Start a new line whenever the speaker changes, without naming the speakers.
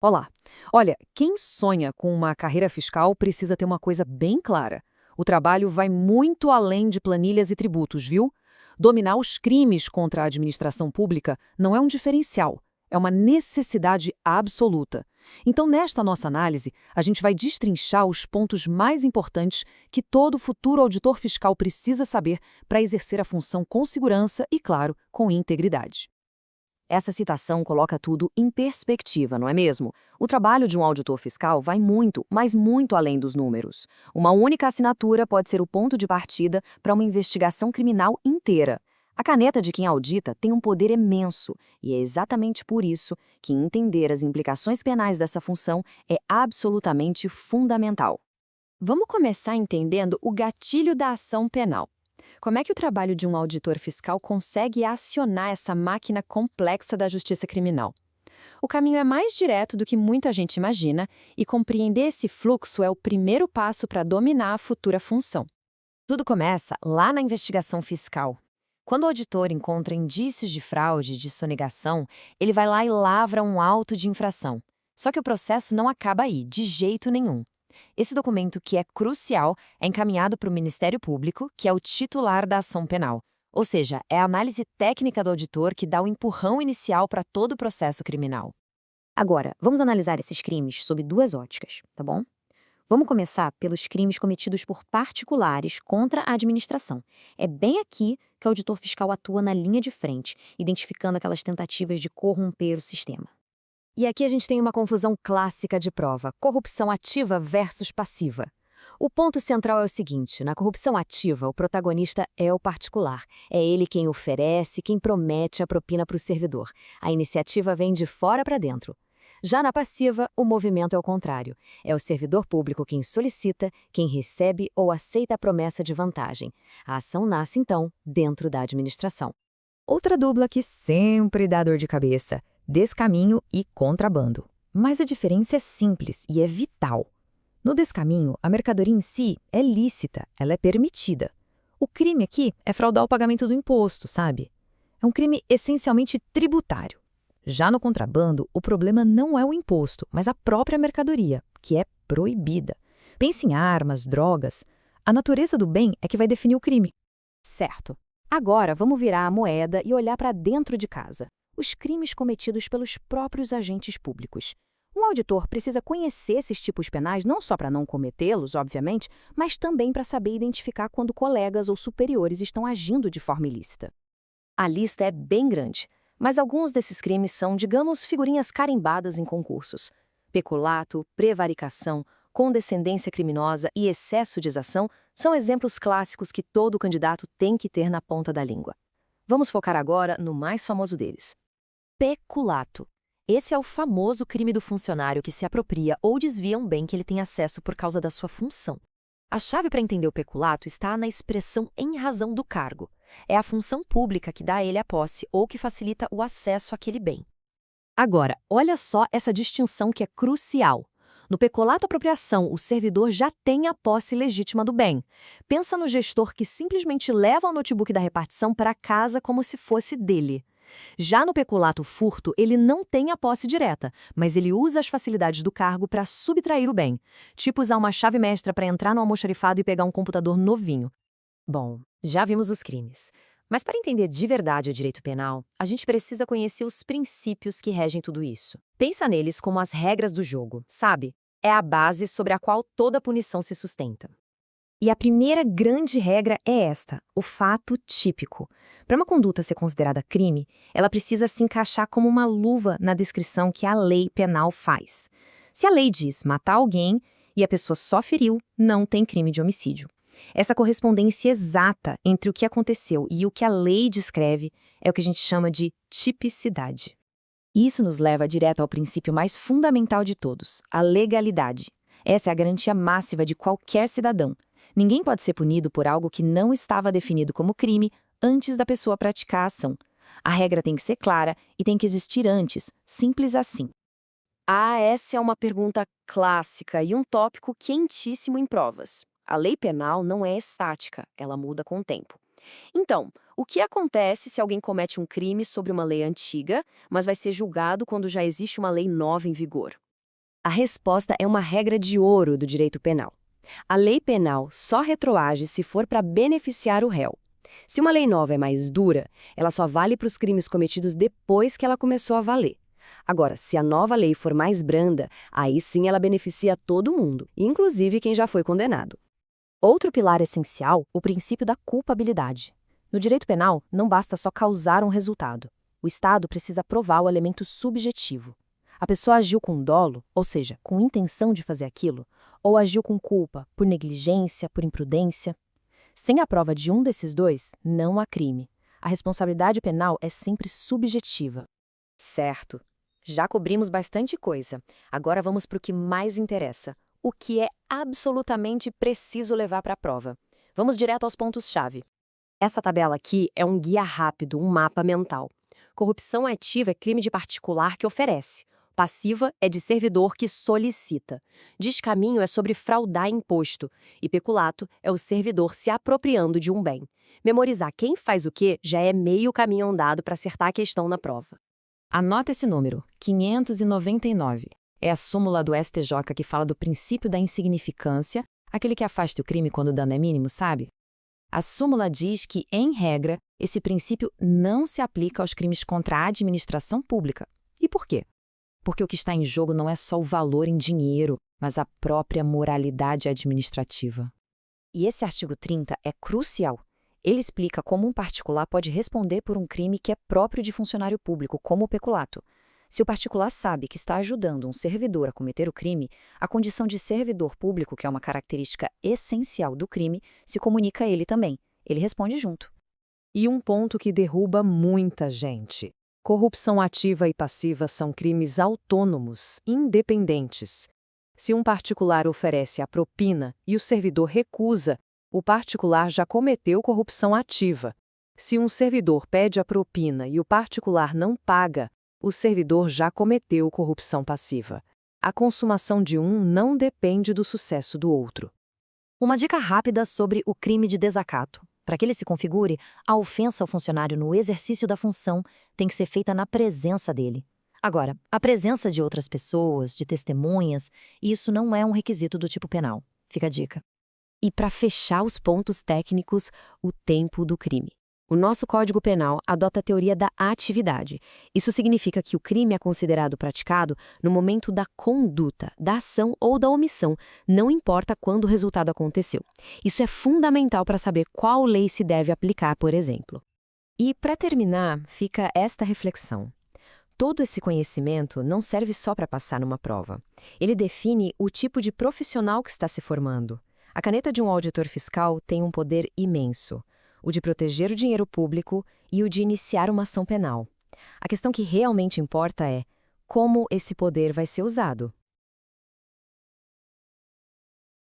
Olá. Olha, quem sonha com uma carreira fiscal precisa ter uma coisa bem clara. O trabalho vai muito além de planilhas e tributos, viu? Dominar os crimes contra a administração pública não é um diferencial, é uma necessidade absoluta. Então, nesta nossa análise, a gente vai destrinchar os pontos mais importantes que todo futuro auditor fiscal precisa saber para exercer a função com segurança e, claro, com integridade.
Essa citação coloca tudo em perspectiva, não é mesmo? O trabalho de um auditor fiscal vai muito, mas muito além dos números. Uma única assinatura pode ser o ponto de partida para uma investigação criminal inteira. A caneta de quem audita tem um poder imenso, e é exatamente por isso que entender as implicações penais dessa função é absolutamente fundamental.
Vamos começar entendendo o gatilho da ação penal. Como é que o trabalho de um auditor fiscal consegue acionar essa máquina complexa da justiça criminal? O caminho é mais direto do que muita gente imagina, e compreender esse fluxo é o primeiro passo para dominar a futura função.
Tudo começa lá na investigação fiscal. Quando o auditor encontra indícios de fraude e de sonegação, ele vai lá e lavra um auto de infração. Só que o processo não acaba aí, de jeito nenhum. Esse documento, que é crucial, é encaminhado para o Ministério Público, que é o titular da ação penal. Ou seja, é a análise técnica do auditor que dá o empurrão inicial para todo o processo criminal. Agora, vamos analisar esses crimes sob duas óticas, tá bom? Vamos começar pelos crimes cometidos por particulares contra a administração. É bem aqui que o auditor fiscal atua na linha de frente, identificando aquelas tentativas de corromper o sistema.
E aqui a gente tem uma confusão clássica de prova: corrupção ativa versus passiva. O ponto central é o seguinte: na corrupção ativa, o protagonista é o particular. É ele quem oferece, quem promete a propina para o servidor. A iniciativa vem de fora para dentro. Já na passiva, o movimento é o contrário. É o servidor público quem solicita, quem recebe ou aceita a promessa de vantagem. A ação nasce, então, dentro da administração.
Outra dupla que sempre dá dor de cabeça: descaminho e contrabando. Mas a diferença é simples e é vital. No descaminho, a mercadoria em si é lícita, ela é permitida. O crime aqui é fraudar o pagamento do imposto, sabe? É um crime essencialmente tributário. Já no contrabando, o problema não é o imposto, mas a própria mercadoria, que é proibida. Pense em armas, drogas. A natureza do bem é que vai definir o crime.
Certo. Agora vamos virar a moeda e olhar para dentro de casa: os crimes cometidos pelos próprios agentes públicos. Um auditor precisa conhecer esses tipos penais não só para não cometê-los, obviamente, mas também para saber identificar quando colegas ou superiores estão agindo de forma ilícita.
A lista é bem grande, mas alguns desses crimes são, digamos, figurinhas carimbadas em concursos. Peculato, prevaricação, condescendência criminosa e excesso de exação são exemplos clássicos que todo candidato tem que ter na ponta da língua. Vamos focar agora no mais famoso deles: peculato. Esse é o famoso crime do funcionário que se apropria ou desvia um bem que ele tem acesso por causa da sua função. A chave para entender o peculato está na expressão "em razão do cargo". É a função pública que dá a ele a posse ou que facilita o acesso àquele bem. Agora, olha só essa distinção que é crucial. No peculato apropriação, o servidor já tem a posse legítima do bem. Pensa no gestor que simplesmente leva o notebook da repartição para casa como se fosse dele. Já no peculato furto, ele não tem a posse direta, mas ele usa as facilidades do cargo para subtrair o bem. Tipo usar uma chave mestra para entrar no almoxarifado e pegar um computador novinho. Bom, já vimos os crimes. Mas para entender de verdade o direito penal, a gente precisa conhecer os princípios que regem tudo isso. Pensa neles como as regras do jogo, sabe? É a base sobre a qual toda punição se sustenta. E a primeira grande regra é esta: o fato típico. Para uma conduta ser considerada crime, ela precisa se encaixar como uma luva na descrição que a lei penal faz. Se a lei diz matar alguém e a pessoa só feriu, não tem crime de homicídio. Essa correspondência exata entre o que aconteceu e o que a lei descreve é o que a gente chama de tipicidade. Isso nos leva direto ao princípio mais fundamental de todos: a legalidade. Essa é a garantia máxima de qualquer cidadão. Ninguém pode ser punido por algo que não estava definido como crime antes da pessoa praticar a ação. A regra tem que ser clara e tem que existir antes, simples assim. Essa é uma pergunta clássica e um tópico quentíssimo em provas. A lei penal não é estática, ela muda com o tempo. Então, o que acontece se alguém comete um crime sobre uma lei antiga, mas vai ser julgado quando já existe uma lei nova em vigor? A resposta é uma regra de ouro do direito penal. A lei penal só retroage se for para beneficiar o réu. Se uma lei nova é mais dura, ela só vale para os crimes cometidos depois que ela começou a valer. Agora, se a nova lei for mais branda, aí sim ela beneficia todo mundo, inclusive quem já foi condenado.
Outro pilar essencial, o princípio da culpabilidade. No direito penal, não basta só causar um resultado. O Estado precisa provar o elemento subjetivo. A pessoa agiu com dolo, ou seja, com intenção de fazer aquilo, ou agiu com culpa, por negligência, por imprudência. Sem a prova de um desses dois, não há crime. A responsabilidade penal é sempre subjetiva.
Certo. Já cobrimos bastante coisa. Agora vamos para o que mais interessa. O que é absolutamente preciso levar para a prova. Vamos direto aos pontos-chave. Essa tabela aqui é um guia rápido, um mapa mental. Corrupção ativa é crime de particular que oferece. Passiva é de servidor que solicita. Descaminho é sobre fraudar imposto. E peculato é o servidor se apropriando de um bem. Memorizar quem faz o quê já é meio caminho andado para acertar a questão na prova.
Anota esse número, 599. É a súmula do STJ que fala do princípio da insignificância, aquele que afasta o crime quando o dano é mínimo, sabe? A súmula diz que, em regra, esse princípio não se aplica aos crimes contra a administração pública. E por quê? Porque o que está em jogo não é só o valor em dinheiro, mas a própria moralidade administrativa.
E esse artigo 30 é crucial. Ele explica como um particular pode responder por um crime que é próprio de funcionário público, como o peculato. Se o particular sabe que está ajudando um servidor a cometer o crime, a condição de servidor público, que é uma característica essencial do crime, se comunica a ele também. Ele responde junto.
E um ponto que derruba muita gente. Corrupção ativa e passiva são crimes autônomos, independentes. Se um particular oferece a propina e o servidor recusa, o particular já cometeu corrupção ativa. Se um servidor pede a propina e o particular não paga, o servidor já cometeu corrupção passiva. A consumação de um não depende do sucesso do outro.
Uma dica rápida sobre o crime de desacato. Para que ele se configure, a ofensa ao funcionário no exercício da função tem que ser feita na presença dele. Agora, a presença de outras pessoas, de testemunhas, isso não é um requisito do tipo penal. Fica a dica.
E para fechar os pontos técnicos, o tempo do crime. O nosso Código Penal adota a teoria da atividade. Isso significa que o crime é considerado praticado no momento da conduta, da ação ou da omissão, não importa quando o resultado aconteceu. Isso é fundamental para saber qual lei se deve aplicar, por exemplo. E, para terminar, fica esta reflexão. Todo esse conhecimento não serve só para passar numa prova. Ele define o tipo de profissional que está se formando. A caneta de um auditor fiscal tem um poder imenso. O de proteger o dinheiro público e o de iniciar uma ação penal. A questão que realmente importa é como esse poder vai ser usado.